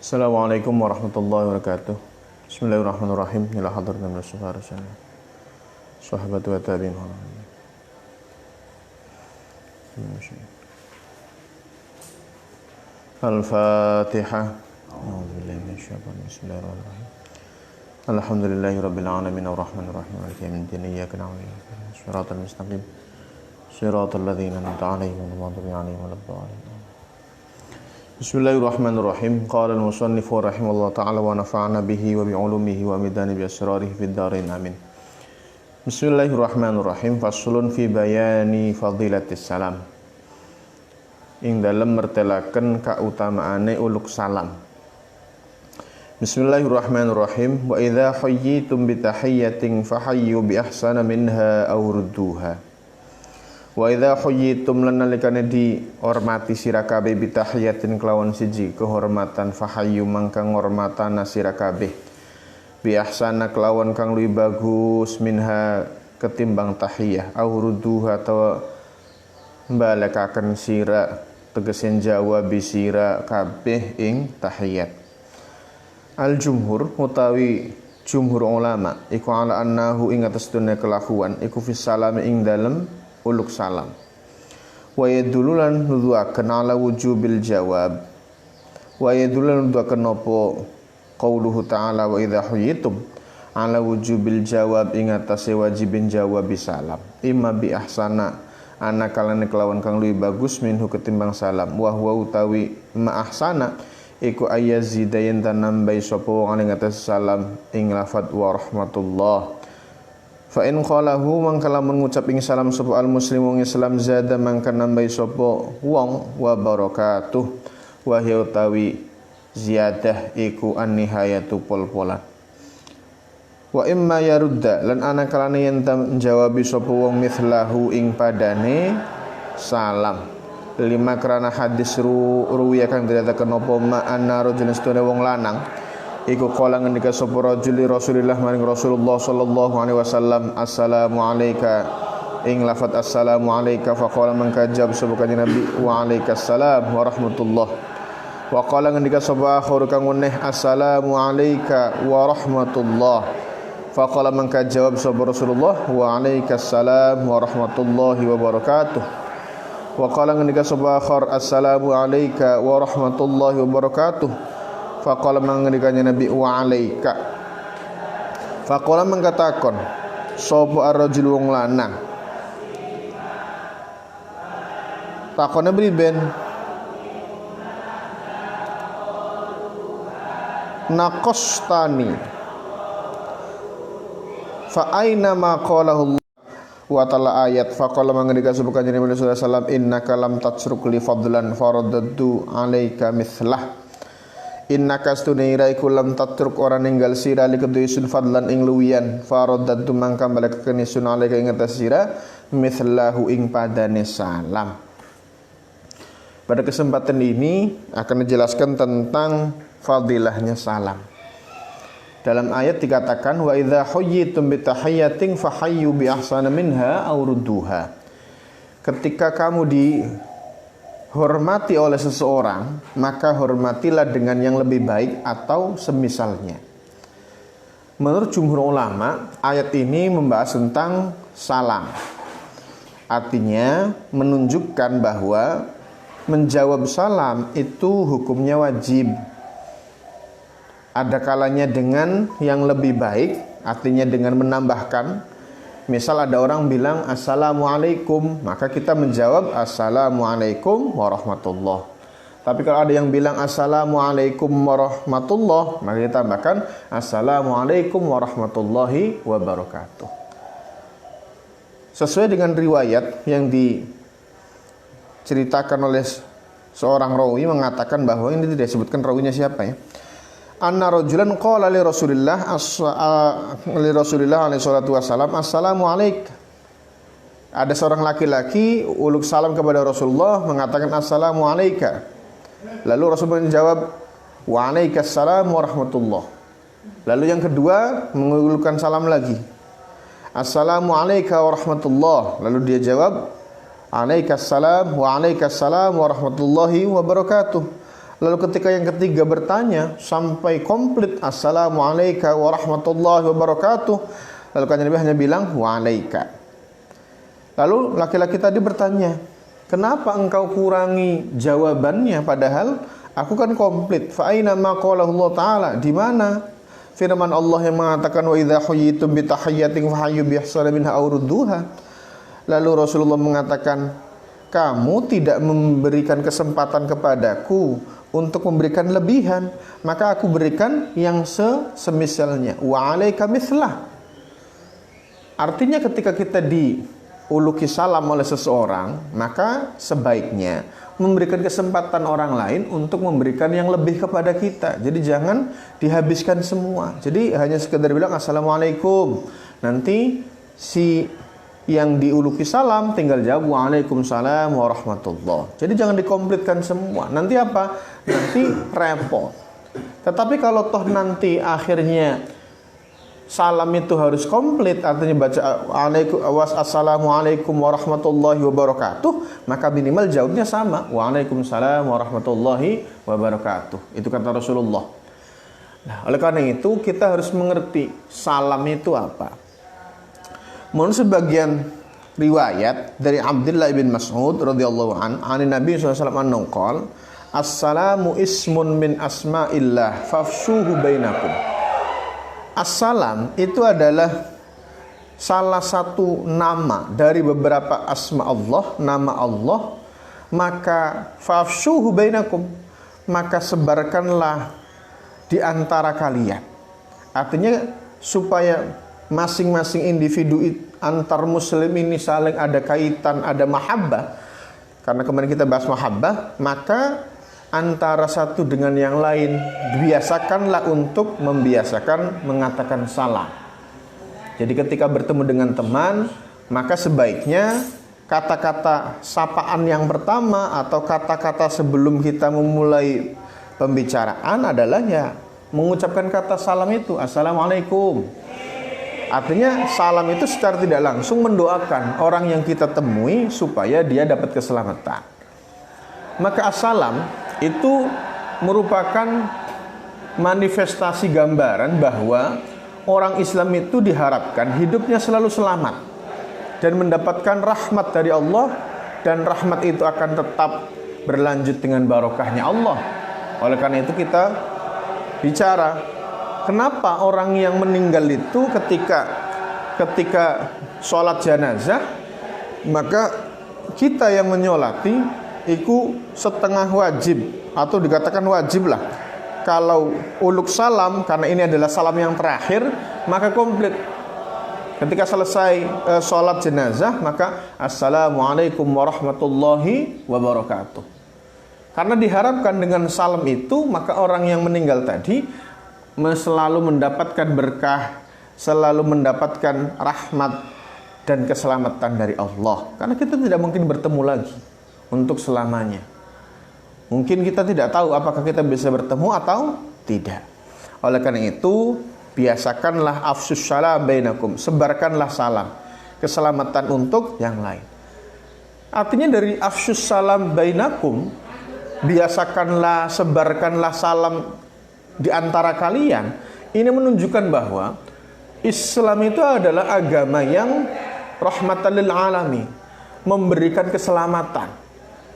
Assalamualaikum warahmatullahi wabarakatuh. Bismillahirrahmanirrahim. Ila hadratin min as-sahabatin sahabat wa tabi'in. Al-Fatihah. A'udzubillahi minasyaitonir rajim. Bismillahirrahmanirrahim. Alhamdulillahi rabbil alamin arrahmanir rahim maliki yaumiddin iyyaka na'budu wa iyyaka nasta'in shiratal mustaqim shiratal ladzina an'amta 'alaihim ghairil maghdubi 'alaihim waladdallin. Bismillahirrahmanirrahim. Qala al-musannif rahimahullah ta'ala wa nafa'ana bihi wa bi'ulumihi wa midani bi asrarihi fid dharain amin. Bismillahirrahmanirrahim. Faslun fi bayani fadilatis salam. Ing dalem mertelaken kautamaane uluk salam. Bismillahirrahmanirrahim. Wa idza hayyitum bi tahiyyatin fahayyu bi ahsana minha aw rudduha. Wa idza huyyitum lan nalikane dihormati sira kabeh bi tahiyatin kelawan siji kehormatan fahayyu mangka ngormatana sira kabeh bi ahsana kelawan kang luwih bagus minha ketimbang tahiyah au rudduha tawa balekaken sira tegesen jawab sira kabeh ing tahiyat. Al jumhur utawi jumhur ulama iku ala annahu ing atas dunya kelakuan iku fis salam ing dalem uluk salam. Wa yadululan nuduaken ala wujubil jawab. Wa yadululan nuduaken apa qauluhu ta'ala wa idza huyitum ala wujubil jawab ing atase wajibin jawab salam. Imma bi ahsana ana kalane kelawan kang luwih bagus minhu ketimbang salam. Wa huwa utawi ma ahsana iku ayazidayen tanambai sapa wong ing atase salam ing lafadz wa rahmatullah. Fa in qalahu mangka lamun ngucap ing salam sapa al muslim wong Islam zada mangka nambahi sapa wong wa barakatuh wa hiya utawi ziyadah iku an nihayatu pol-polan. Wa imma yarudda lan ana kalane yen jawabi sapa wong mithlahu ing padane salam. Lima karana hadis ruwiya kang dirataken apa ma anna rajulun stone wong lanang iku kala ngendika sapa rajul Rasulillah maring Rasulullah sallallahu alaihi wasallam assalamu alayka ing lafaz assalamu alayka fa qala mangka jawab sapa kanjeng Nabi wa alaikassalam wa rahmatullah wa qala ngendika sapa akhir kang weneh assalamu alayka wa rahmatullah fa qala mangka jawab sapa Rasulullah wa alaikassalam wa rahmatullahi wa barakatuh wa qala ngendika sapa akhir assalamu alayka wa rahmatullahi wa barakatuh faqala mangandikanya Nabi wa alaika faqala mangkatakon sapa ar-rajul wong lanang takone priben naqastani fa aina ma qalahu wa ta'ala ayat faqala mangandika sapa kanjeng Nabi sallallahu alaihi wasallam innaka lam tatsruk li fadlan faraddu alaika mithlah innaka astuna iku lam tatruk ora ninggal sira likedui sun fadlan ing luwian faraddu mangka balekaken sun alaika ing atas sira mithlahu ing padane salam. Pada kesempatan ini akan dijelaskan tentang fadilahnya salam. Dalam ayat dikatakan wa idza huyyitum bi tahiyyatin fahayyu bi ahsana minha aw rudduha. Ketika kamu dihormati oleh seseorang, maka hormatilah dengan yang lebih baik atau semisalnya. Menurut jumhur ulama, ayat ini membahas tentang salam. Artinya menunjukkan bahwa menjawab salam itu hukumnya wajib. Ada kalanya dengan yang lebih baik, artinya dengan menambahkan. Misal ada orang bilang assalamualaikum, maka kita menjawab assalamualaikum warahmatullah. Tapi kalau ada yang bilang assalamualaikum warahmatullah, maka kita tambahkan assalamualaikum warahmatullahi wabarakatuh. Sesuai dengan riwayat yang diceritakan oleh seorang rawi mengatakan bahwa ini tidak disebutkan rawinya siapa ya. Anna rajulan qala li Rasulillah alaihi salatu wasalam assalamu alayk. Ada seorang laki-laki uluk salam kepada Rasulullah mengatakan assalamu alayka. Lalu Rasulullah menjawab wa alaikassalam wa rahmatullah. Lalu yang kedua mengulurkan salam lagi. Assalamu alayka wa rahmatullah. Lalu dia jawab alaikassalam wa alaikassalam wa rahmatullahi wa barakatuh. Lalu ketika yang ketiga bertanya sampai komplit, assalamualaikum warahmatullahi wabarakatuh, lalu kanjeng Nabi hanya bilang wa'alaika. Lalu laki-laki tadi bertanya, kenapa engkau kurangi jawabannya padahal aku kan komplit? Fa aina ma qalahu Allah taala? Di mana firman Allah yang mengatakan wa idza huyyitum bi tahiyyatin fahayyu bi ahsana minha aw rudduha? Lalu Rasulullah mengatakan, kamu tidak memberikan kesempatan kepadaku untuk memberikan lebihan, maka aku berikan yang semisalnya. Wa 'alaika mithlah. Artinya ketika kita diuluki salam oleh seseorang, maka sebaiknya memberikan kesempatan orang lain untuk memberikan yang lebih kepada kita. Jadi jangan dihabiskan semua. Jadi hanya sekedar bilang assalamualaikum. Nanti si yang diuluki salam tinggal jawab waalaikumsalam warahmatullah. Jadi jangan dikomplitkan semua. Nanti apa? Nanti repot. Tetapi kalau toh nanti akhirnya salam itu harus komplit, artinya baca assalamualaikum warahmatullahi wabarakatuh, maka minimal jawabnya sama, waalaikumsalam warahmatullahi wabarakatuh. Itu kata Rasulullah. Nah, oleh karena itu kita harus mengerti salam itu apa. Menurut sebagian riwayat dari Abdullah bin Mas'ud radhiyallahu an Nabi SAW an-naqal, assalamu ismun min asma'illah fafshuhu bainakum. Assalam itu adalah salah satu nama dari beberapa asma Allah, nama Allah, maka fafshuhu bainakum, maka sebarkanlah di antara kalian. Artinya supaya masing-masing individu antar muslim ini saling ada kaitan, ada mahabbah. Karena kemarin kita bahas mahabbah, maka antara satu dengan yang lain biasakanlah untuk membiasakan mengatakan salam. Jadi ketika bertemu dengan teman, maka sebaiknya kata-kata sapaan yang pertama atau kata-kata sebelum kita memulai pembicaraan adalah ya mengucapkan kata salam itu, assalamualaikum. Artinya salam itu secara tidak langsung mendoakan orang yang kita temui supaya dia dapat keselamatan. Maka assalam itu merupakan manifestasi gambaran bahwa orang Islam itu diharapkan hidupnya selalu selamat dan mendapatkan rahmat dari Allah, dan rahmat itu akan tetap berlanjut dengan barokahnya Allah. Oleh karena itu kita bicara, kenapa orang yang meninggal itu ketika sholat jenazah, maka kita yang menyolati itu setengah wajib atau dikatakan wajib lah. Kalau uluk salam, karena ini adalah salam yang terakhir, maka komplit. Ketika selesai sholat jenazah, maka assalamualaikum warahmatullahi wabarakatuh. Karena diharapkan dengan salam itu, maka orang yang meninggal tadi selalu mendapatkan berkah, selalu mendapatkan rahmat dan keselamatan dari Allah. Karena kita tidak mungkin bertemu lagi untuk selamanya. Mungkin kita tidak tahu apakah kita bisa bertemu atau tidak. Oleh karena itu, biasakanlah afsus salam bainakum, sebarkanlah salam, keselamatan untuk yang lain. Artinya dari afsus salam bainakum, biasakanlah, sebarkanlah salam di antara kalian. Ini menunjukkan bahwa Islam itu adalah agama yang rahmatan lil alamin, memberikan keselamatan.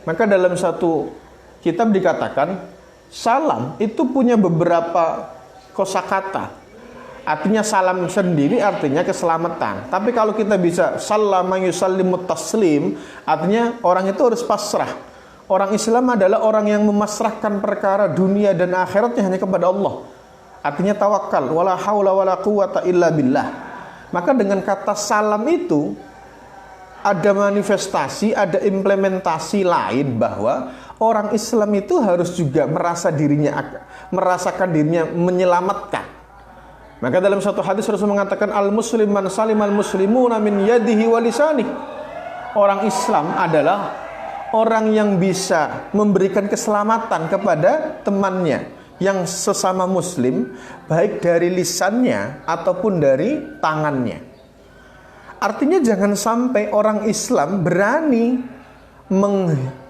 Maka dalam satu kitab dikatakan salam itu punya beberapa kosakata. Artinya salam sendiri artinya keselamatan. Tapi kalau kita bisa sallama yusallimut taslim, artinya orang itu harus pasrah. Orang Islam adalah orang yang memasrahkan perkara dunia dan akhiratnya hanya kepada Allah. Artinya tawakal, wala haula wala quwata illa billah. Maka dengan kata salam itu ada manifestasi, ada implementasi lain bahwa orang Islam itu harus juga merasakan dirinya menyelamatkan. Maka dalam satu hadis Rasul mengatakan al-muslim man salimal muslimuna min yadihi wa lisanih. Orang Islam adalah orang yang bisa memberikan keselamatan kepada temannya yang sesama muslim, baik dari lisannya ataupun dari tangannya. Artinya jangan sampai orang Islam berani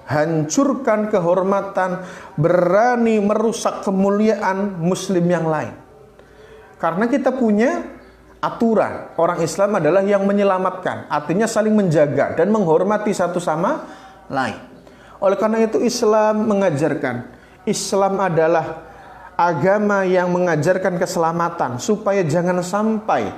hancurkan kehormatan, berani merusak kemuliaan muslim yang lain. Karena kita punya aturan, orang Islam adalah yang menyelamatkan, artinya saling menjaga dan menghormati satu sama lain. Oleh karena itu Islam mengajarkan, Islam adalah agama yang mengajarkan keselamatan supaya jangan sampai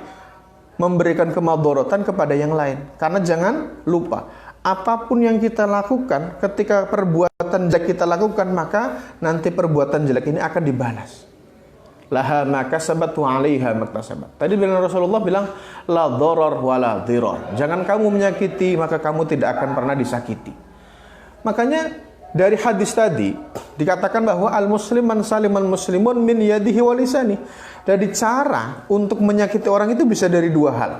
memberikan kemadharatan kepada yang lain. Karena jangan lupa, apapun yang kita lakukan, ketika perbuatan jelek kita lakukan, maka nanti perbuatan jelek ini akan dibalas. Laha makasabat wa 'alaiha maktasabat. Tadi Rasulullah bilang la dharar wa la dhirar. Jangan kamu menyakiti, maka kamu tidak akan pernah disakiti. Makanya dari hadis tadi dikatakan bahwa al-muslim man salimal muslimun min yadihi wa lisani. Dari cara untuk menyakiti orang itu bisa dari dua hal.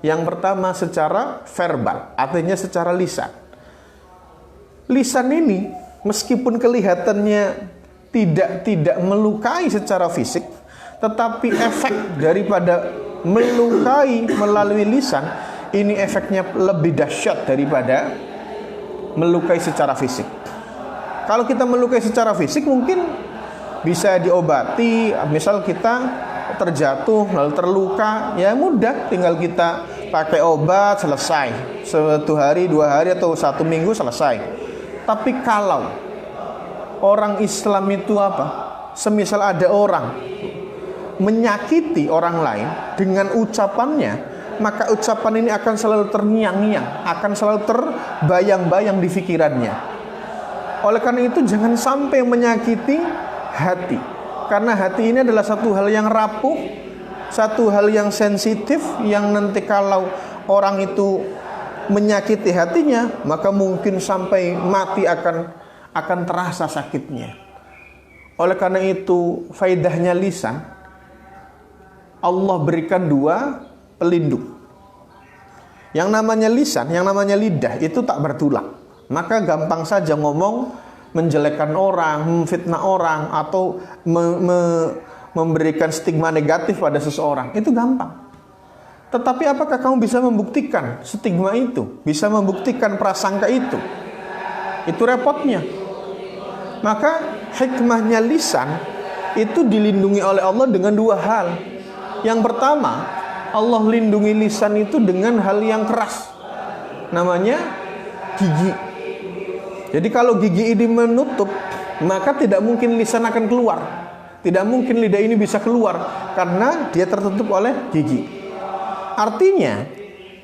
Yang pertama secara verbal, artinya secara lisan. Lisan ini meskipun kelihatannya tidak melukai secara fisik, tetapi efek daripada melukai melalui lisan ini efeknya lebih dahsyat daripada melukai secara fisik. Kalau kita melukai secara fisik mungkin bisa diobati, misal kita terjatuh lalu terluka, ya mudah, tinggal kita pakai obat selesai, 1 hari, 2 hari atau 1 minggu selesai. Tapi kalau orang Islam itu semisal ada orang menyakiti orang lain dengan ucapannya, maka ucapan ini akan selalu terngiang-ngiang, akan selalu terbayang-bayang di pikirannya. Oleh karena itu jangan sampai menyakiti hati. Karena hati ini adalah satu hal yang rapuh, satu hal yang sensitif, yang nanti kalau orang itu menyakiti hatinya, maka mungkin sampai mati akan terasa sakitnya. Oleh karena itu faedahnya lisan, Allah berikan 2 pelindung. Yang namanya lisan, yang namanya lidah itu tak bertulang. Maka gampang saja ngomong, menjelekkan orang, memfitnah orang, atau memberikan stigma negatif pada seseorang. Itu gampang. Tetapi apakah kamu bisa membuktikan stigma itu? Bisa membuktikan prasangka itu? Itu repotnya. Maka hikmahnya lisan itu dilindungi oleh Allah dengan 2 hal. Yang pertama, Allah lindungi lisan itu dengan hal yang keras. Namanya gigi. Jadi kalau gigi ini menutup, maka tidak mungkin lisan akan keluar. Tidak mungkin lidah ini bisa keluar karena dia tertutup oleh gigi. Artinya,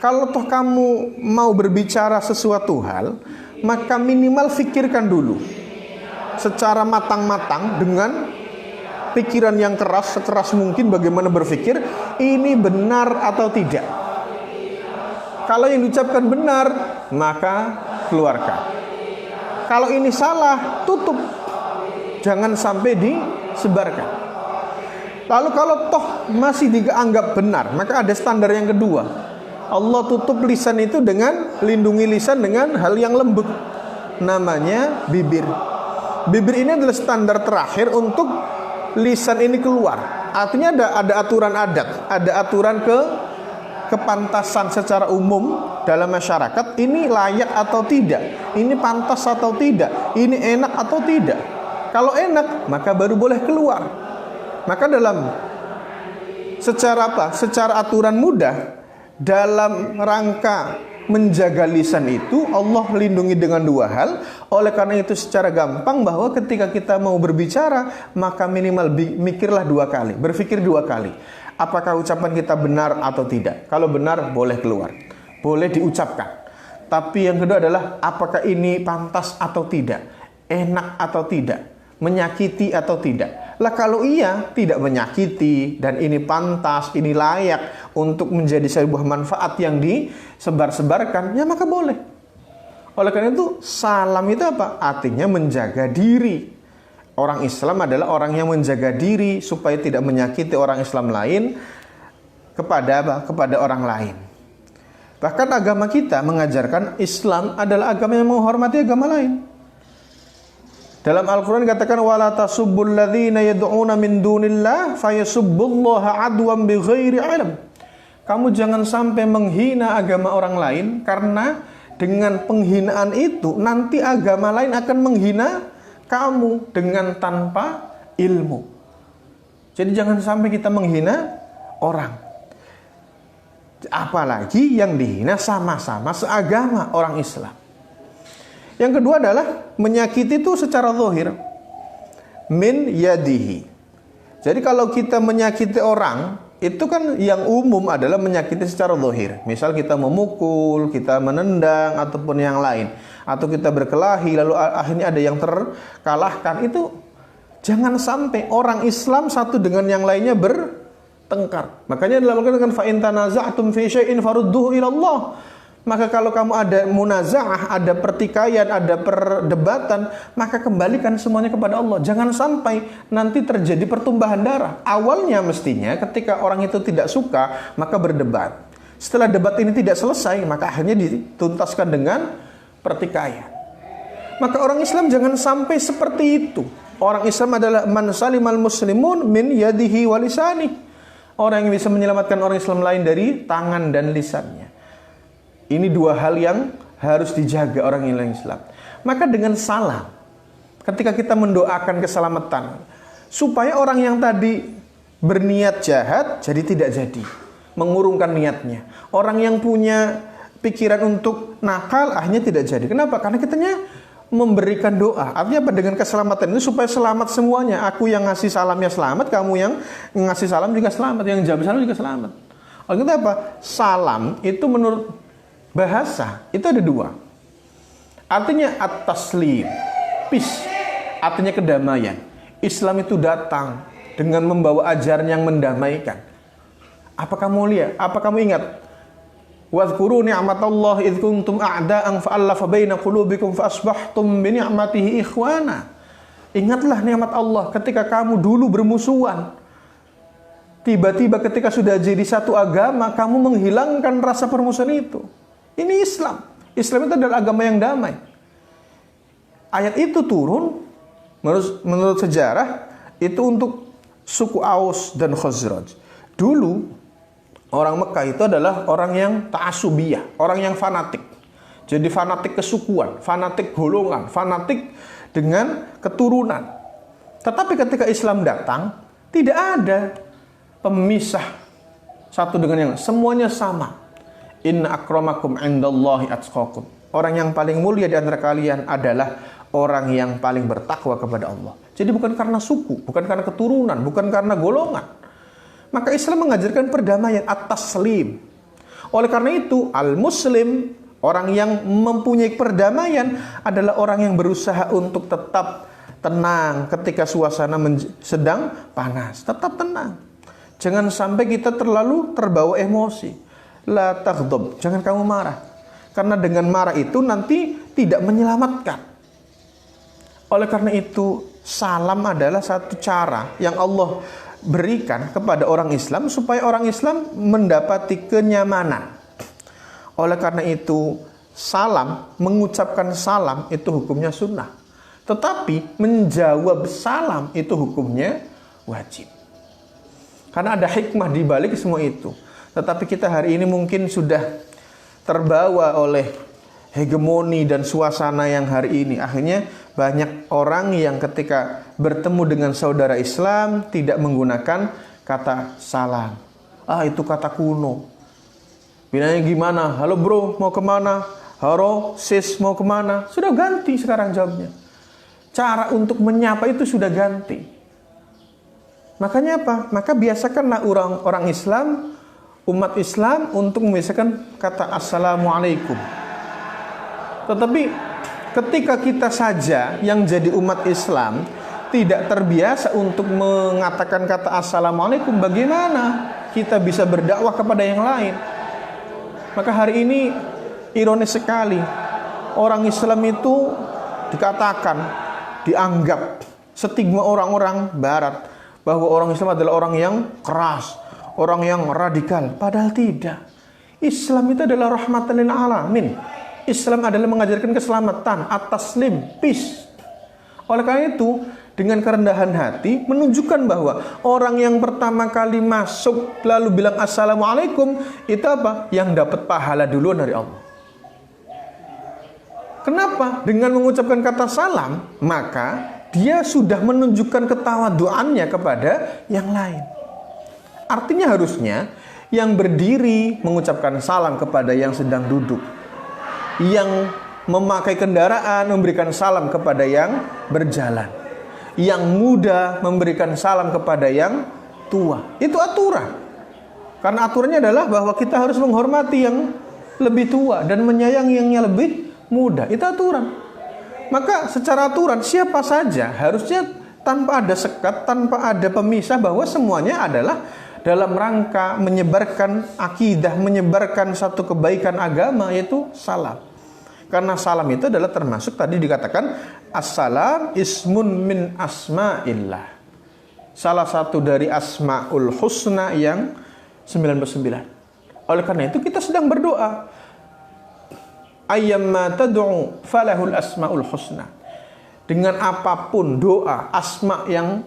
kalau toh kamu mau berbicara sesuatu hal, maka minimal fikirkan dulu secara matang-matang dengan pikiran yang keras, sekeras mungkin bagaimana berpikir, ini benar atau tidak. Kalau yang diucapkan benar, maka keluarkan. Kalau ini salah, tutup. Jangan sampai disebarkan. Lalu kalau toh masih dianggap benar, maka ada standar yang kedua. Allah tutup lisan itu dengan, lindungi lisan dengan hal yang lembut. Namanya bibir. Bibir ini adalah standar terakhir untuk lisan ini keluar. Artinya ada aturan adat, ada aturan kepantasan secara umum dalam masyarakat. Ini layak atau tidak, ini pantas atau tidak, ini enak atau tidak. Kalau enak, maka baru boleh keluar. Maka dalam secara aturan mudah, dalam rangka menjaga lisan itu Allah lindungi dengan 2 hal. Oleh karena itu secara gampang bahwa ketika kita mau berbicara, maka minimal mikirlah 2 kali, berpikir 2 kali. Apakah ucapan kita benar atau tidak? Kalau benar, boleh keluar, boleh diucapkan. Tapi yang kedua adalah apakah ini pantas atau tidak, enak atau tidak, menyakiti atau tidak. Lah kalau iya, tidak menyakiti dan ini pantas, ini layak untuk menjadi sebuah manfaat yang disebar-sebarkan, ya maka boleh. Oleh karena itu salam itu apa? Artinya menjaga diri. Orang Islam adalah orang yang menjaga diri supaya tidak menyakiti orang Islam lain kepada orang lain. Bahkan agama kita mengajarkan Islam adalah agama yang menghormati agama lain. Dalam Al-Quran dikatakan wala tasubbul ladzina yad'una min dunillah fayasubbullaha adwan bighairi ilm. Kamu jangan sampai menghina agama orang lain karena dengan penghinaan itu nanti agama lain akan menghina kamu dengan tanpa ilmu. Jadi jangan sampai kita menghina orang. Apalagi yang dihina sama-sama seagama orang Islam. Yang kedua adalah menyakiti itu secara zahir. Min yadihi. Jadi kalau kita menyakiti orang, itu kan yang umum adalah menyakiti secara zahir. Misal kita memukul, kita menendang, ataupun yang lain. Atau kita berkelahi, lalu akhirnya ada yang terkalahkan. Itu jangan sampai orang Islam satu dengan yang lainnya bertengkar. Makanya dalam Al-Quran dengan fa in tanaza'tum fi syai'in farudduhu ila Allah. Maka kalau kamu ada munaza'ah, ada pertikaian, ada perdebatan, maka kembalikan semuanya kepada Allah. Jangan sampai nanti terjadi pertumbahan darah. Awalnya mestinya ketika orang itu tidak suka, maka berdebat. Setelah debat ini tidak selesai, maka akhirnya dituntaskan dengan pertikaian. Maka orang Islam jangan sampai seperti itu. Orang Islam adalah man salimal muslimun min yadihi wa lisani. Orang yang bisa menyelamatkan orang Islam lain dari tangan dan lisannya. Ini dua hal yang harus dijaga orang Islam. Maka dengan salam, ketika kita mendoakan keselamatan, supaya orang yang tadi berniat jahat jadi tidak jadi, mengurungkan niatnya. Orang yang punya pikiran untuk nakal akhirnya tidak jadi. Kenapa? Karena kitanya memberikan doa. Artinya apa? Dengan keselamatan itu supaya selamat semuanya. Aku yang ngasih salamnya selamat, kamu yang ngasih salam juga selamat, yang jawab salam juga selamat. Artinya apa? Salam itu menurut bahasa itu ada dua. Artinya at-taslim, peace, artinya kedamaian. Islam itu datang dengan membawa ajaran yang mendamaikan. Apa kamu lihat? Apa kamu ingat? Wadhkuru ni'matallahi idh kuntum a'da'an fa'alafa baina qulubikum fa asbahtum bi ni'matihi ikhwana. Ingatlah nikmat Allah ketika kamu dulu bermusuhan. Tiba-tiba ketika sudah jadi satu agama, kamu menghilangkan rasa permusuhan itu. Ini Islam. Islam itu adalah agama yang damai. Ayat itu turun menurut sejarah itu untuk suku Aus dan Khazraj. Dulu orang Mekah itu adalah orang yang ta'asubiyah, orang yang fanatik. Jadi fanatik kesukuan, fanatik golongan, fanatik dengan keturunan. Tetapi ketika Islam datang, tidak ada pemisah satu dengan yang lain. Semuanya sama. Inna akramakum indallahi atqakum. Orang yang paling mulia di antara kalian adalah orang yang paling bertakwa kepada Allah. Jadi bukan karena suku, bukan karena keturunan, bukan karena golongan. Maka Islam mengajarkan perdamaian, at-taslim. Oleh karena itu, al-muslim, orang yang mempunyai perdamaian adalah orang yang berusaha untuk tetap tenang ketika suasana sedang panas. Tetap tenang. Jangan sampai kita terlalu terbawa emosi. La taghdab, jangan kamu marah. Karena dengan marah itu nanti tidak menyelamatkan. Oleh karena itu, salam adalah satu cara yang Allah berikan kepada orang Islam supaya orang Islam mendapati kenyamanan. Oleh karena itu, salam, mengucapkan salam itu hukumnya sunnah. Tetapi menjawab salam itu hukumnya wajib. Karena ada hikmah di balik semua itu. Tetapi kita hari ini mungkin sudah terbawa oleh hegemoni dan suasana yang hari ini. Akhirnya banyak orang yang ketika bertemu dengan saudara Islam tidak menggunakan kata salam. Itu kata kuno. Bilangnya gimana? Halo bro, mau kemana? Halo sis, mau kemana? Sudah ganti sekarang jawabnya. Cara untuk menyapa itu sudah ganti. Makanya apa? Maka biasakanlah orang Islam, umat Islam untuk membiasakan kata assalamualaikum. Tetapi ketika kita saja yang jadi umat Islam tidak terbiasa untuk mengatakan kata assalamualaikum, bagaimana kita bisa berdakwah kepada yang lain? Maka hari ini ironis sekali, orang Islam itu dikatakan, dianggap stigma orang-orang Barat bahwa orang Islam adalah orang yang keras, orang yang radikal. Padahal tidak. Islam itu adalah rahmatan lil alamin. Islam adalah mengajarkan keselamatan, at-taslim, peace. Oleh karena itu, dengan kerendahan hati menunjukkan bahwa orang yang pertama kali masuk lalu bilang assalamualaikum itu apa? Yang dapat pahala duluan dari Allah. Kenapa? Dengan mengucapkan kata salam, maka dia sudah menunjukkan ketawaduannya kepada yang lain. Artinya harusnya yang berdiri mengucapkan salam kepada yang sedang duduk, yang memakai kendaraan memberikan salam kepada yang berjalan, yang muda memberikan salam kepada yang tua. Itu aturan. Karena aturannya adalah bahwa kita harus menghormati yang lebih tua dan menyayangi yang lebih muda. Itu aturan. Maka secara aturan siapa saja harusnya tanpa ada sekat, tanpa ada pemisah, bahwa semuanya adalah dalam rangka menyebarkan akidah, menyebarkan satu kebaikan agama, yaitu salam. Karena salam itu adalah termasuk tadi dikatakan as-salam ismun min asma'illah. Salah satu dari asma'ul husna yang 99. Oleh karena itu kita sedang berdoa. Ayyamma tad'u falahul asma'ul husna. Dengan apapun doa asma yang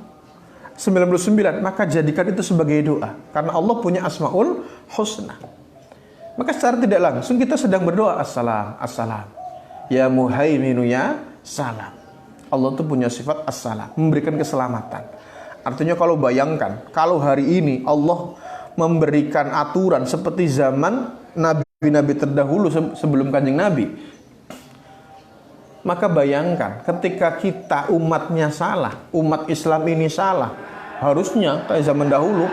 99, maka jadikan itu sebagai doa. Karena Allah punya asma'ul husna. Maka secara tidak langsung kita sedang berdoa assalam, assalam. Ya muhaiminu ya salam. Allah itu punya sifat assalam, memberikan keselamatan. Artinya kalau bayangkan, kalau hari ini Allah memberikan aturan seperti zaman Nabi terdahulu sebelum Kanjeng Nabi, maka bayangkan ketika kita umatnya salah, umat Islam ini salah, harusnya kayak zaman dahulu,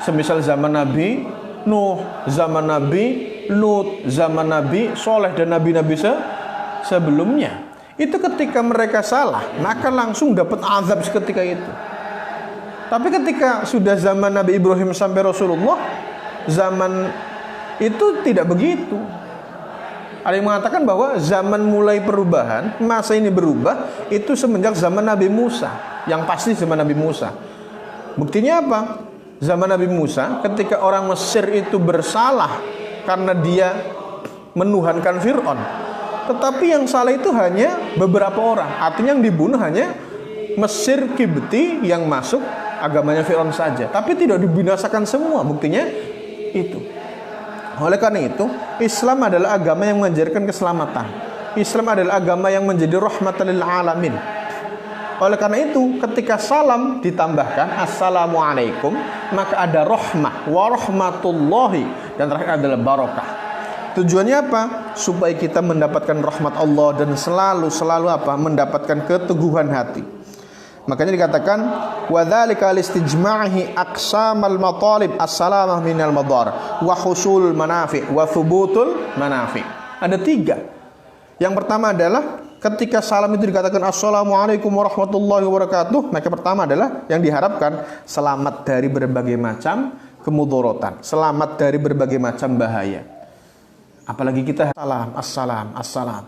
semisal zaman Nabi Nuh, zaman Nabi Lut, zaman Nabi Soleh dan nabi-nabi sebelumnya, itu ketika mereka salah, maka langsung dapat azab seketika itu. Tapi ketika sudah zaman Nabi Ibrahim sampai Rasulullah, zaman itu tidak begitu. Ada yang mengatakan bahwa zaman mulai perubahan, masa ini berubah, itu semenjak zaman Nabi Musa. Yang pasti zaman Nabi Musa. Buktinya apa? Zaman Nabi Musa, ketika orang Mesir itu bersalah karena dia menuhankan Fir'aun. Tetapi yang salah itu hanya beberapa orang. Artinya yang dibunuh hanya Mesir Kibti yang masuk agamanya Fir'aun saja. Tapi tidak dibinasakan semua. Buktinya itu. Oleh karena itu, Islam adalah agama yang mengajarkan keselamatan. Islam adalah agama yang menjadi rahmatan lil alamin. Oleh karena itu, ketika salam ditambahkan assalamualaikum, maka ada rahmah wa rahmatullahi, dan terakhir adalah barakah. Tujuannya apa? Supaya kita mendapatkan rahmat Allah dan selalu apa? Mendapatkan keteguhan hati. Makanya dikatakan wa dzalika listijma'i aqsamal matalib as-salamah minal madar wa husul manafi' wa thubutul manafi'. Ada 3. Yang pertama adalah ketika salam itu dikatakan assalamualaikum warahmatullahi wabarakatuh, maka pertama adalah yang diharapkan selamat dari berbagai macam kemudorotan, selamat dari berbagai macam bahaya. Apalagi kita salam, assalam, assalam.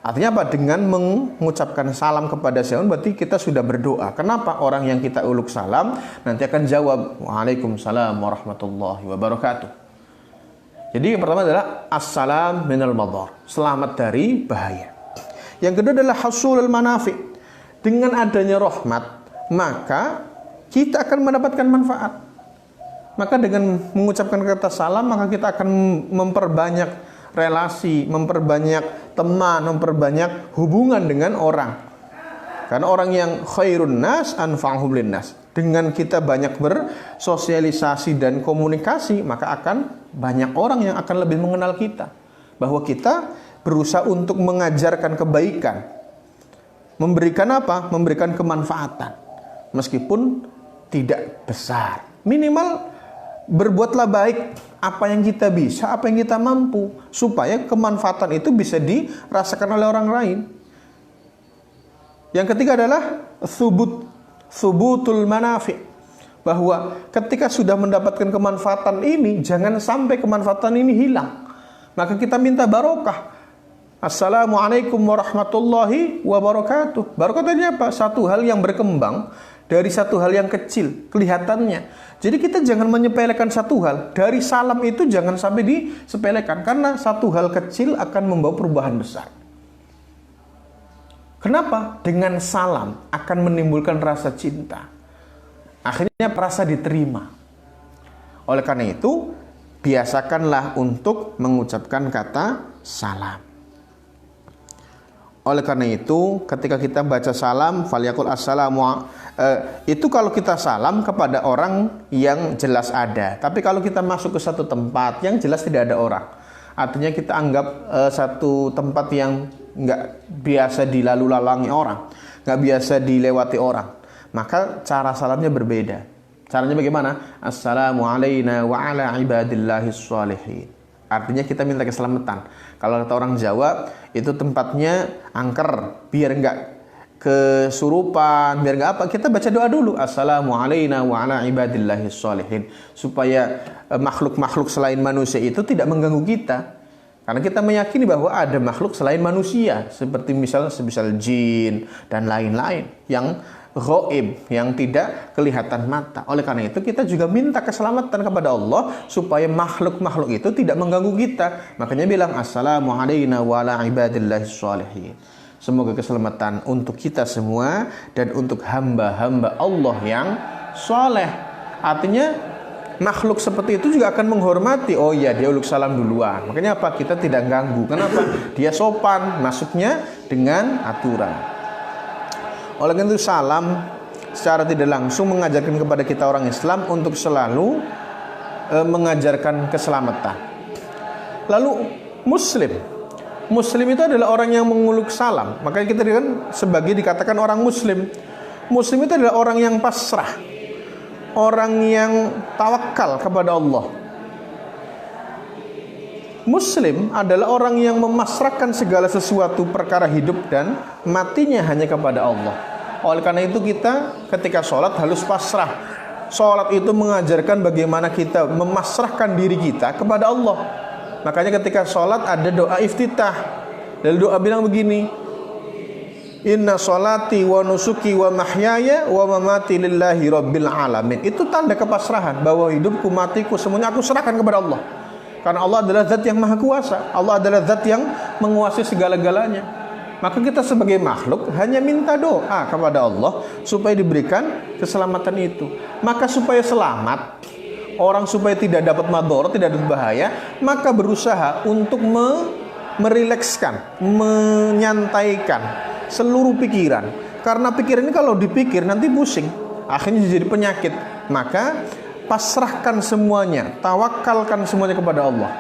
Artinya apa? Dengan mengucapkan salam kepada siapapun berarti kita sudah berdoa. Kenapa? Orang yang kita uluk salam nanti akan jawab waalaikumsalam warahmatullahi wabarakatuh. Jadi yang pertama adalah assalam minal madar, selamat dari bahaya. Yang kedua adalah hasulul manafi. Dengan adanya rahmat, maka kita akan mendapatkan manfaat. Maka dengan mengucapkan kata salam, maka kita akan memperbanyak relasi, memperbanyak teman, memperbanyak hubungan dengan orang. Karena orang yang khairun nas anfa'uhum linnas. Dengan kita banyak bersosialisasi dan komunikasi, maka akan banyak orang yang akan lebih mengenal kita. Bahwa kita berusaha untuk mengajarkan kebaikan. Memberikan apa? Memberikan kemanfaatan. Meskipun tidak besar. Minimal berbuatlah baik apa yang kita bisa, apa yang kita mampu, supaya kemanfaatan itu bisa dirasakan oleh orang lain. Yang ketiga adalah thubutul manafi', bahwa ketika sudah mendapatkan kemanfaatan ini, jangan sampai kemanfaatan ini hilang. Maka kita minta barokah. Assalamualaikum warahmatullahi wabarakatuh. Barokah tadi apa? Satu hal yang berkembang dari satu hal yang kecil kelihatannya. Jadi kita jangan menyepelekan satu hal. Dari salam itu jangan sampai disepelekan, karena satu hal kecil akan membawa perubahan besar. Kenapa? Dengan salam akan menimbulkan rasa cinta. Akhirnya rasa diterima. Oleh karena itu, biasakanlah untuk mengucapkan kata salam. Oleh karena itu, ketika kita baca salam, falyaqul assalamu, itu kalau kita salam kepada orang yang jelas ada. Tapi kalau kita masuk ke satu tempat yang jelas tidak ada orang, artinya kita anggap satu tempat yang nggak biasa dilalu-lalangi orang, nggak biasa dilewati orang, maka cara salamnya berbeda. Caranya bagaimana? Assalamu alaina wa ala ibadillahis sholihin. Artinya kita minta keselamatan. Kalau kata orang Jawa, itu tempatnya angker, biar nggak kesurupan, biar nggak apa, kita baca doa dulu. Assalamu alaina wa ala ibadillahis sholihin. Supaya makhluk-makhluk selain manusia itu tidak mengganggu kita. Karena kita meyakini bahwa ada makhluk selain manusia, seperti misal jin dan lain-lain yang ghaib, yang tidak kelihatan mata. Oleh karena itu kita juga minta keselamatan kepada Allah supaya makhluk-makhluk itu tidak mengganggu kita. Makanya bilang assalamu alaina wa ala ibadillahis sholihin. Semoga keselamatan untuk kita semua dan untuk hamba-hamba Allah yang soleh. Artinya makhluk seperti itu juga akan menghormati. Oh iya, dia uluk salam duluan. Makanya apa? Kita tidak ganggu. Kenapa? Dia sopan, masuknya dengan aturan. Oleh karena itu salam secara tidak langsung mengajarkan kepada kita orang Islam untuk selalu mengajarkan keselamatan. Lalu Muslim itu adalah orang yang menguluk salam. Makanya kita kan sebagai dikatakan orang Muslim. Muslim itu adalah orang yang pasrah, orang yang tawakal kepada Allah. Muslim adalah orang yang memasrahkan segala sesuatu perkara hidup dan matinya hanya kepada Allah. Oleh karena itu kita ketika sholat harus pasrah. Sholat itu mengajarkan bagaimana kita memasrahkan diri kita kepada Allah. Makanya ketika sholat ada doa iftitah. Lalu doa bilang begini, Inna sholati wa nusuki wa mahyaya wa mamati lillahi rabbil alamin. Itu tanda kepasrahan bahwa hidupku, matiku, semuanya aku serahkan kepada Allah. Karena Allah adalah zat yang maha kuasa. Allah adalah zat yang menguasai segala-galanya. Maka kita sebagai makhluk hanya minta doa kepada Allah supaya diberikan keselamatan itu. Maka supaya selamat, orang supaya tidak dapat mador, tidak dapat bahaya, maka berusaha untuk merilekskan, menyantaikan seluruh pikiran. Karena pikiran ini kalau dipikir nanti pusing, akhirnya jadi penyakit. Maka pasrahkan semuanya, tawakalkan semuanya kepada Allah.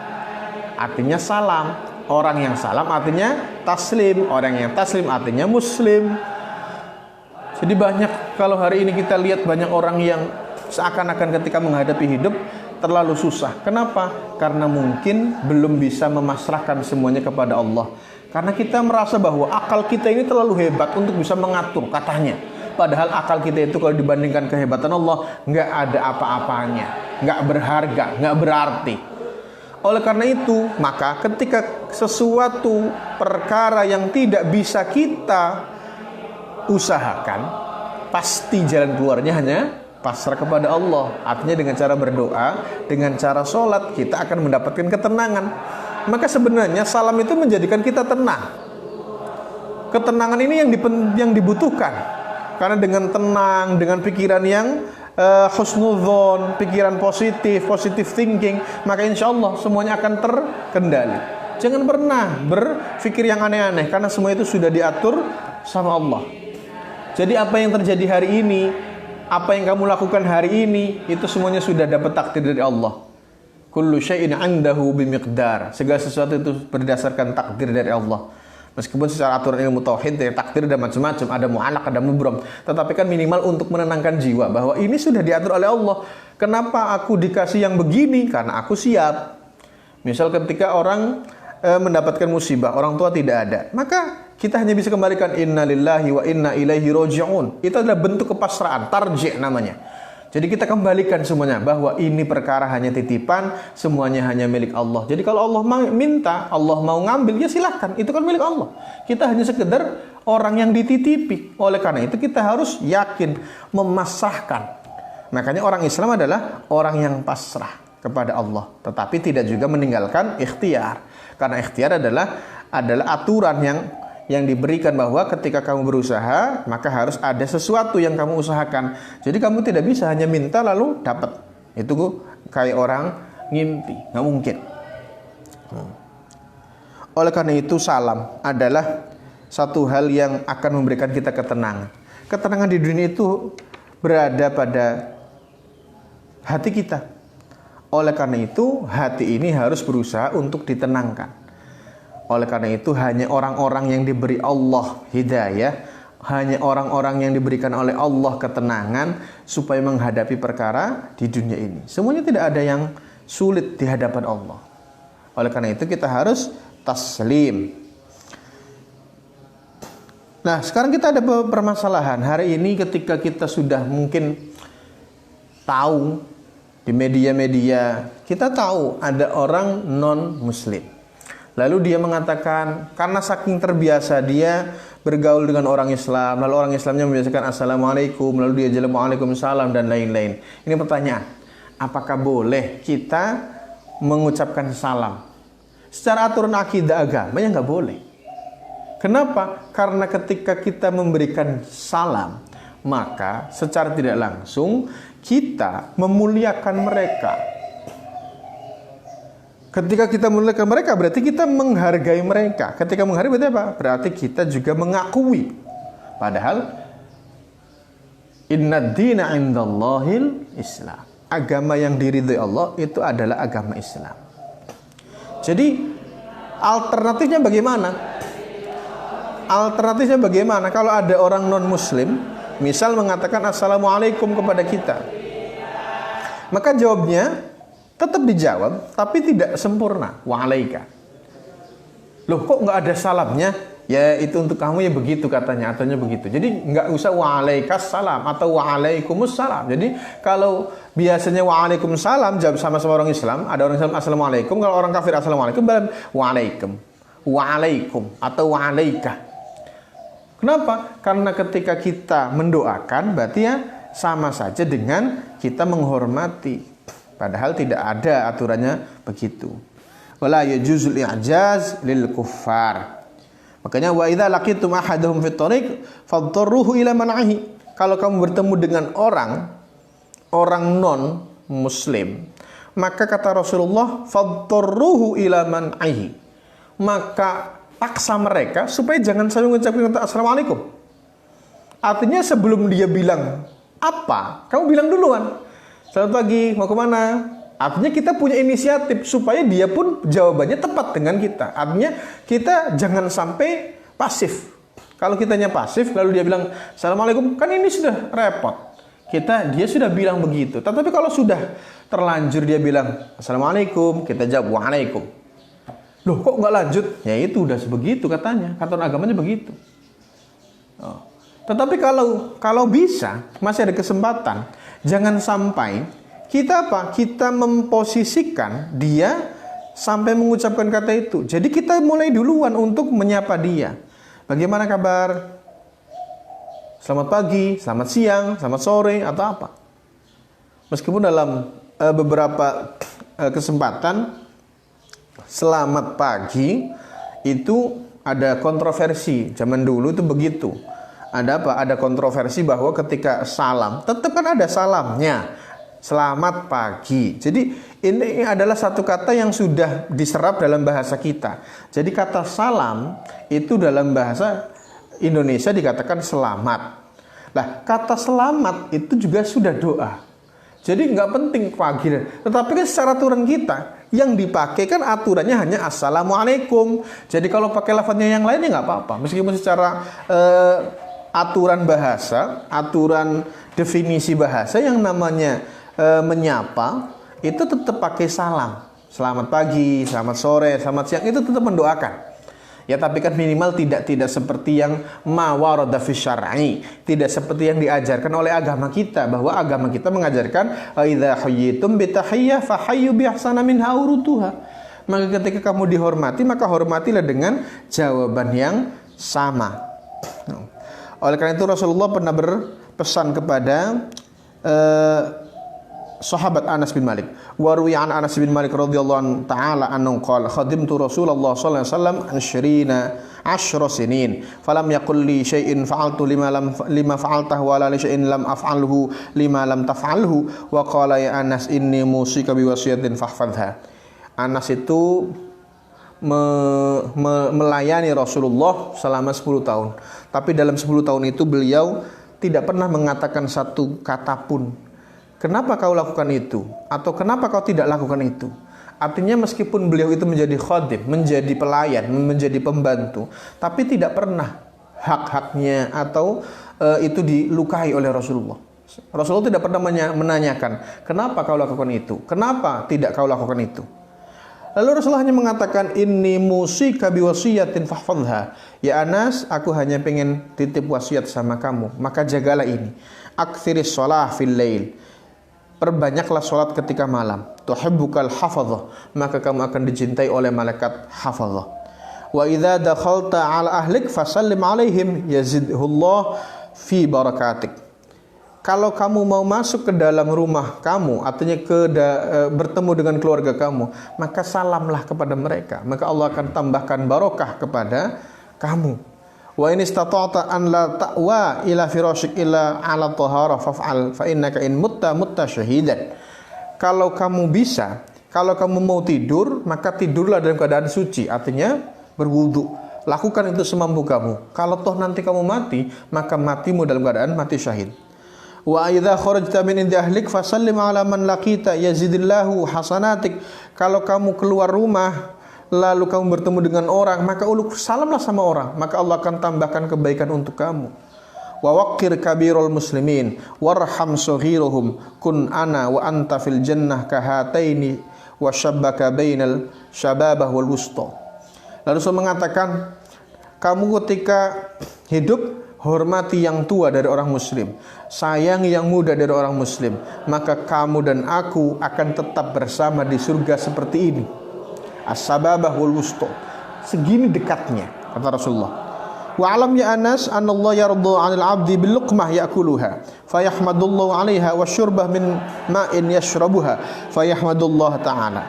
Artinya salam. Orang yang salam artinya taslim. Orang yang taslim artinya muslim. Jadi banyak, kalau hari ini kita lihat banyak orang yang seakan-akan ketika menghadapi hidup terlalu susah. Kenapa? Karena mungkin belum bisa memasrahkan semuanya kepada Allah. Karena kita merasa bahwa akal kita ini terlalu hebat untuk bisa mengatur katanya. Padahal akal kita itu kalau dibandingkan kehebatan Allah nggak ada apa-apanya, nggak berharga, nggak berarti. Oleh karena itu, maka ketika sesuatu perkara yang tidak bisa kita usahakan, pasti jalan keluarnya hanya pasrah kepada Allah. Artinya dengan cara berdoa, dengan cara sholat, kita akan mendapatkan ketenangan. Maka sebenarnya salam itu menjadikan kita tenang. Ketenangan ini yang dibutuhkan. Karena dengan tenang, dengan pikiran yang husnudzon, pikiran positive thinking, maka insya Allah semuanya akan terkendali. Jangan pernah berpikir yang aneh-aneh, karena semua itu sudah diatur sama Allah. Jadi apa yang terjadi hari ini, apa yang kamu lakukan hari ini, itu semuanya sudah dapat takdir dari Allah. Kullu syai'in 'indahu bimiqdar. Segala sesuatu itu berdasarkan takdir dari Allah. Meskipun secara aturan ilmu tauhid ya, takdir ada macam-macam, ada mu'alaq, ada mubram, tetapi kan minimal untuk menenangkan jiwa bahwa ini sudah diatur oleh Allah. Kenapa aku dikasih yang begini? Karena aku siap. Misal ketika orang mendapatkan musibah, orang tua tidak ada, maka kita hanya bisa kembalikan inna lillahi wa inna ilaihi raji'un. Itu adalah bentuk kepasrahan, tarji' namanya. Jadi kita kembalikan semuanya bahwa ini perkara hanya titipan, semuanya hanya milik Allah. Jadi kalau Allah minta, Allah mau ngambil, ya silahkan, itu kan milik Allah. Kita hanya sekedar orang yang dititipi. Oleh karena itu kita harus yakin, memasrahkan. Makanya orang Islam adalah orang yang pasrah kepada Allah, tetapi tidak juga meninggalkan ikhtiar. Karena ikhtiar adalah aturan yang diberikan bahwa ketika kamu berusaha, maka harus ada sesuatu yang kamu usahakan. Jadi kamu tidak bisa hanya minta lalu dapat. Itu kayak orang ngimpi, nggak mungkin. Oleh karena itu salam adalah satu hal yang akan memberikan kita ketenangan. Ketenangan di dunia itu berada pada hati kita. Oleh karena itu, hati ini harus berusaha untuk ditenangkan. Oleh karena itu, hanya orang-orang yang diberi Allah hidayah, hanya orang-orang yang diberikan oleh Allah ketenangan supaya menghadapi perkara di dunia ini. Semuanya tidak ada yang sulit di hadapan Allah. Oleh karena itu, kita harus taslim. Nah, sekarang kita ada permasalahan. Hari ini ketika kita sudah mungkin tahu di media-media, kita tahu ada orang non-muslim. Lalu dia mengatakan, karena saking terbiasa dia bergaul dengan orang Islam, lalu orang Islamnya membiasakan Assalamualaikum, lalu dia jawab Waalaikumsalam dan lain-lain. Ini pertanyaan, apakah boleh kita mengucapkan salam? Secara aturan akidah agama ya nggak boleh. Kenapa? Karena ketika kita memberikan salam, maka secara tidak langsung kita memuliakan mereka. Ketika kita memuliakan mereka, berarti kita menghargai mereka. Ketika menghargai berarti apa? Berarti kita juga mengakui. Padahal inna dina indallahil Islam. Agama yang diridhai Allah itu adalah agama Islam. Jadi alternatifnya bagaimana? Alternatifnya bagaimana? Kalau ada orang non-muslim misal mengatakan Assalamualaikum kepada kita, maka jawabnya tetap dijawab, tapi tidak sempurna. Wa'alaika. Loh, kok nggak ada salamnya? Ya itu untuk kamu ya begitu katanya, ataunya begitu. Jadi nggak usah wa'alaikas salam atau wa'alaikumus salam. Jadi kalau biasanya wa'alaikumussalam jawab sama-sama orang Islam, ada orang Islam assalamualaikum, kalau orang kafir assalamualaikum, wa'alaikum, wa'alaikum atau wa'alaika. Kenapa? Karena ketika kita mendoakan berarti ya sama saja dengan kita menghormati. Padahal tidak ada aturannya begitu. Wala yajuzul i'jaz lil kuffar. Makanya wa idza laqitum ahaduhum fit thariq fadtarruhu ila man'ihi. Kalau kamu bertemu dengan orang non muslim, maka kata Rasulullah fadtarruhu ila man'ihi. Maka paksa mereka supaya jangan saling mengucapkan kata assalamualaikum. Artinya sebelum dia bilang apa, kamu bilang duluan. Selamat pagi, mau kemana? Artinya kita punya inisiatif supaya dia pun jawabannya tepat dengan kita. Artinya kita jangan sampai pasif. Kalau kitanya pasif lalu dia bilang assalamualaikum, kan ini sudah repot. Dia sudah bilang begitu. Tetapi kalau sudah terlanjur dia bilang assalamualaikum, kita jawab waalaikum. Loh kok nggak lanjut? Ya itu udah sebegitu katanya. Aturan agamanya begitu. Oh. Tetapi kalau bisa, masih ada kesempatan. Jangan sampai kita apa? Kita memposisikan dia sampai mengucapkan kata itu. Jadi kita mulai duluan untuk menyapa dia. Bagaimana kabar? Selamat pagi, selamat siang, selamat sore, atau apa? Meskipun dalam beberapa kesempatan selamat pagi itu ada kontroversi. Zaman dulu itu begitu. Ada apa? Ada kontroversi bahwa ketika salam, tetap kan ada salamnya. Selamat pagi. Jadi ini adalah satu kata yang sudah diserap dalam bahasa kita. Jadi kata salam itu dalam bahasa Indonesia dikatakan selamat. Nah, kata selamat itu juga sudah doa. Jadi nggak penting pagi. Tetapi kan secara aturan kita yang dipakai kan aturannya hanya assalamualaikum. Jadi kalau pakai lafadznya yang lain ya nggak apa-apa. Meskipun secara aturan bahasa, aturan definisi bahasa yang namanya menyapa itu tetap pakai salam. Selamat pagi, selamat sore, selamat siang itu tetap mendoakan. Ya tapi kan minimal tidak seperti yang ma warada fi syar'i, tidak seperti yang diajarkan oleh agama kita, bahwa agama kita mengajarkan idza hayyitum bi tahiyyah fa hayyu bi ahsana minha urtuha. Maka ketika kamu dihormati, maka hormatilah dengan jawaban yang sama. Oleh karena itu Rasulullah pernah berpesan kepada sahabat Anas bin Malik. Wa ruwiya an Anas bin Malik radhiyallahu ta'ala anhu qala khadimtu Rasulullah sallallahu alaihi wasallam 10 sinin falam yaqul li syai'in fa'altu lima fa'altahu wa la li syai'in lam af'alhu lima lam taf'alhu wa qala ya Anas inni musika bi wasiyatin fahfadha. Anas itu melayani Rasulullah selama 10 tahun. Tapi dalam 10 tahun itu beliau tidak pernah mengatakan satu kata pun, "Kenapa kau lakukan itu?" atau "Kenapa kau tidak lakukan itu?" Artinya meskipun beliau itu menjadi khadim, menjadi pelayan, menjadi pembantu, tapi tidak pernah hak-haknya atau itu dilukai oleh Rasulullah. Rasulullah tidak pernah menanyakan, "Kenapa kau lakukan itu? Kenapa tidak kau lakukan itu?" Lalu Rasulullah hanya mengatakan, "Inni musika biwasiyatin fahfadha." Ya Anas, aku hanya pengen titip wasiat sama kamu, maka jagalah ini. Aktsiris shalah fil lail. Perbanyaklah salat ketika malam. Tuhibbukal hafadhah, maka kamu akan dicintai oleh malaikat hafadhah. Wa idza dakhalta ala ahlik fasallim alaihim yazidhullah fi barakatik. Kalau kamu mau masuk ke dalam rumah kamu, artinya bertemu dengan keluarga kamu, maka salamlah kepada mereka, maka Allah akan tambahkan barokah kepada kamu. Wa in istata'ta an la ta'wa ila firashik illa 'ala tahara faf'al fa innaka in mutta syahidan. Kalau kamu bisa, kalau kamu mau tidur, maka tidurlah dalam keadaan suci, artinya berwudu. Lakukan itu semampu kamu. Kalau toh nanti kamu mati, maka matimu dalam keadaan mati syahid. Wa idza kharajta min indi ahlik fasallim 'ala man laqita yazidillahu hasanatik. Kalau kamu keluar rumah lalu kamu bertemu dengan orang, maka salamlah sama orang, maka Allah akan tambahkan kebaikan untuk kamu. Wa waqqir kabirul muslimin warham saghiruhum kun ana wa anta fil jannah kahataini wa syabbaka bainal syababah wal wusta. Lalu Rasul mengatakan, kamu ketika hidup hormati yang tua dari orang muslim, sayangi yang muda dari orang muslim, maka kamu dan aku akan tetap bersama di surga seperti ini. As-sababah wal wusta, segini dekatnya, kata Rasulullah. Wa alam ya Anas anallahu yardu 'anil 'abdi bil luqmah ya'kuluha fayahmadullahu 'alaiha wasyurbah min ma'in yashrabuha fayahmadullah ta'ala.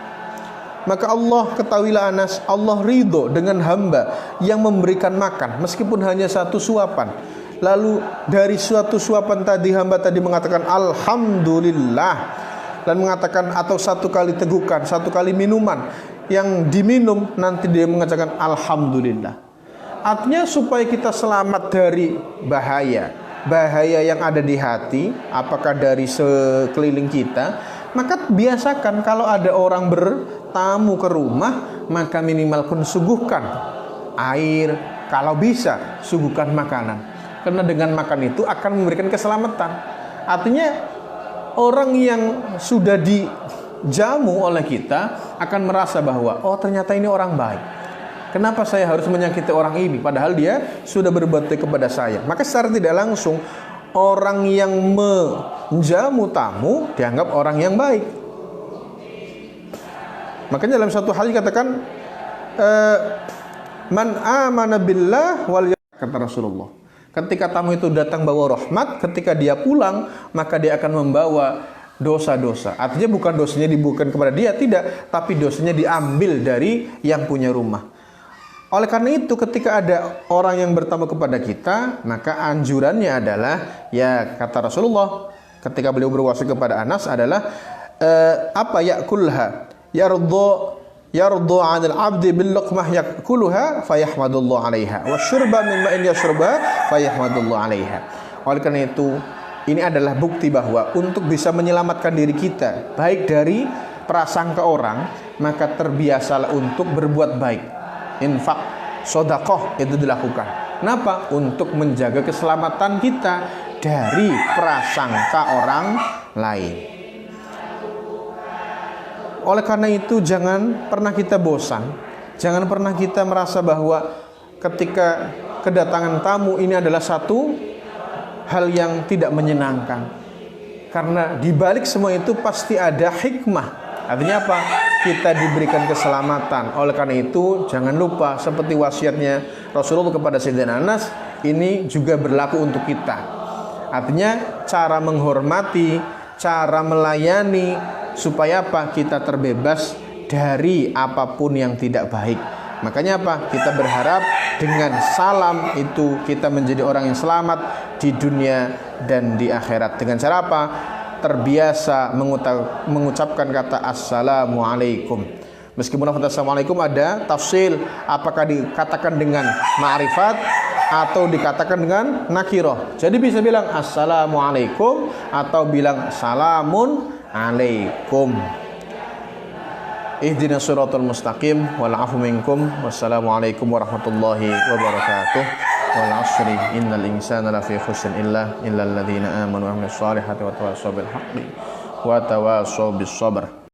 Maka Allah, ketahuilah Anas, Allah ridho dengan hamba yang memberikan makan meskipun hanya satu suapan. Lalu dari suatu suapan tadi hamba tadi mengatakan alhamdulillah, dan mengatakan atau satu kali tegukan, satu kali minuman yang diminum nanti dia mengatakan alhamdulillah. Artinya supaya kita selamat dari bahaya yang ada di hati, apakah dari sekeliling kita, maka biasakan kalau ada orang bertamu ke rumah, maka minimal pun suguhkan air, kalau bisa suguhkan makanan, karena dengan makan itu akan memberikan keselamatan. Artinya orang yang sudah dijamu oleh kita akan merasa bahwa oh ternyata ini orang baik, kenapa saya harus menyakiti orang ini padahal dia sudah berbuat baik kepada saya. Maka secara tidak langsung orang yang menjamu tamu dianggap orang yang baik. Makanya dalam satu hadis katakan man amana billah wal kata Rasulullah, ketika tamu itu datang bawa rahmat, ketika dia pulang maka dia akan membawa dosa-dosa. Artinya bukan dosanya dibukan kepada dia, tidak, tapi dosanya diambil dari yang punya rumah. Oleh karena itu ketika ada orang yang bertamu kepada kita, maka anjurannya adalah, ya kata Rasulullah ketika beliau berwasiat kepada Anas adalah yakulha yardu 'anil 'abdi bil luqmah yakuluha fayahmadullah 'alaiha wasyurba mimma in yashruba fayahmadullah 'alaiha. Oleh karena itu ini adalah bukti bahwa untuk bisa menyelamatkan diri kita baik dari prasangka orang, maka terbiasalah untuk berbuat baik. Infak, sedekah itu dilakukan. Kenapa? Untuk menjaga keselamatan kita dari prasangka orang lain. Oleh karena itu jangan pernah kita bosan, jangan pernah kita merasa bahwa ketika kedatangan tamu ini adalah satu hal yang tidak menyenangkan. Karena di balik semua itu pasti ada hikmah. Artinya apa? Kita diberikan keselamatan. Oleh karena itu jangan lupa seperti wasiatnya Rasulullah kepada Sayyidina Anas, ini juga berlaku untuk kita. Artinya cara menghormati, cara melayani, supaya apa? Kita terbebas dari apapun yang tidak baik. Makanya apa? Kita berharap dengan salam itu kita menjadi orang yang selamat di dunia dan di akhirat. Dengan cara apa? Terbiasa mengucapkan kata assalamualaikum. Meskipun lafaz assalamualaikum ada tafsil, apakah dikatakan dengan ma'rifat atau dikatakan dengan nakirah. Jadi bisa bilang assalamualaikum atau bilang salamun alaikum. Ihdinas siratal mustaqim wal afu minkum. Wassalamualaikum warahmatullahi wabarakatuh. Wal asri innal insana lafi khusrin illal ladzina amanu wa amilus solihati wa tawassaw bil haqqi wa tawassaw bis sabr.